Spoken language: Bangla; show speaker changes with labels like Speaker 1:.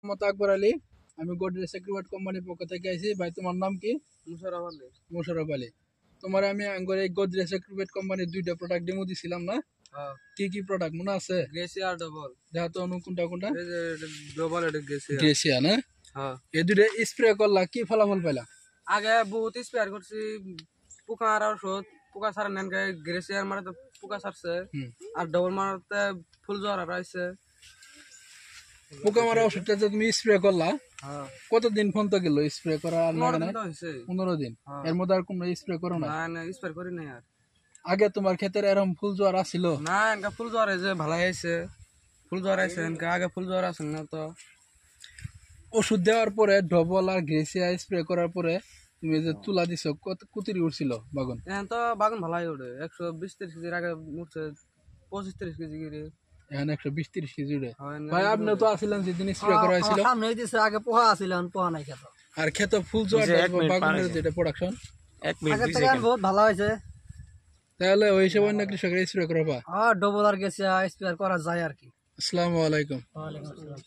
Speaker 1: মত আকবর আলী, আমি গোদরেজ সেক্রিফাইড কোম্পানির পক্ষ থেকে আইছি। ভাই তোমার নাম কি?
Speaker 2: মুশারফ আলী।
Speaker 1: মোশাররফ আলী। তোমার আমি আঙ্গরে গোদরেজ সেক্রিফাইড কোম্পানির দুইটা প্রোডাক্ট ডেমো দিছিলাম না?
Speaker 2: হ্যাঁ।
Speaker 1: কি কি প্রোডাক্ট মনে আছে?
Speaker 2: Gratia double.
Speaker 1: দেখা তো অনু কোনটা কোনটা?
Speaker 2: এই যে ডবল এটা গ্রেসিয়া।
Speaker 1: গ্রেসিয়া না?
Speaker 2: হ্যাঁ।
Speaker 1: এই দুইটা স্প্রে করলা, কি ফলাফল পাইলা?
Speaker 2: আগে বহুত স্প্রে করছি, পোকা আর ওষুধ, পোকা ছাড়া নেন গায়ে গ্রেসিয়ার মারাতে পোকা ছাড়ছে, আর ডবল মারাতে ফুল জ্বর আর আইছে।
Speaker 1: পোকা মারা ওষুধটা যে তুমি স্প্রে করলা,
Speaker 2: হ্যাঁ।
Speaker 1: কতদিন পর্যন্ত গেল স্প্রে করা? আর লাগে না
Speaker 2: 15
Speaker 1: দিন। এর মধ্যে আর কোনো স্প্রে করো না?
Speaker 2: না স্প্রে করি নাই আর।
Speaker 1: আগে তোমার ক্ষেতের এরকম ফুল জ্বর আসছিল?
Speaker 2: না এনকা ফুল জ্বর যে ভালো আইছে, ফুল জ্বর আইছে এনকা, আগে ফুল জ্বর আসে না তো।
Speaker 1: ওষুধ দেওয়ার পরে ডবল আর গ্রেসিয়া স্প্রে করার পরে তুমি যে তুলা দিছো, কত কুতিরি উঠছিল বাগান?
Speaker 2: এখন তো বাগান ভালাই ওঠে, 120-30 কেজির আগে উঠছে 25-30 কেজি গিরি।
Speaker 1: এখন 120-30 কেজি উঠে। ভাই আপনি তো আসিলেন যেদিন স্প্রে করা হয়েছিল?
Speaker 3: সামনে দিছে, আগে পোহা আছিল, এখন পোহা নাই খেত।
Speaker 1: আর খেত ফুল জ্বর বাগানের যেটা প্রোডাকশন
Speaker 3: আগে থেকে বহুত ভালো হয়েছে।
Speaker 1: তাহলে ওই হিসেবে অন্য কৃষকের স্প্রে করা?
Speaker 3: ডবল আর গেছে স্প্রে করা যায় আর কি।
Speaker 1: আসসালামু আলাইকুম।
Speaker 3: ওয়ালাইকুম আসসালাম।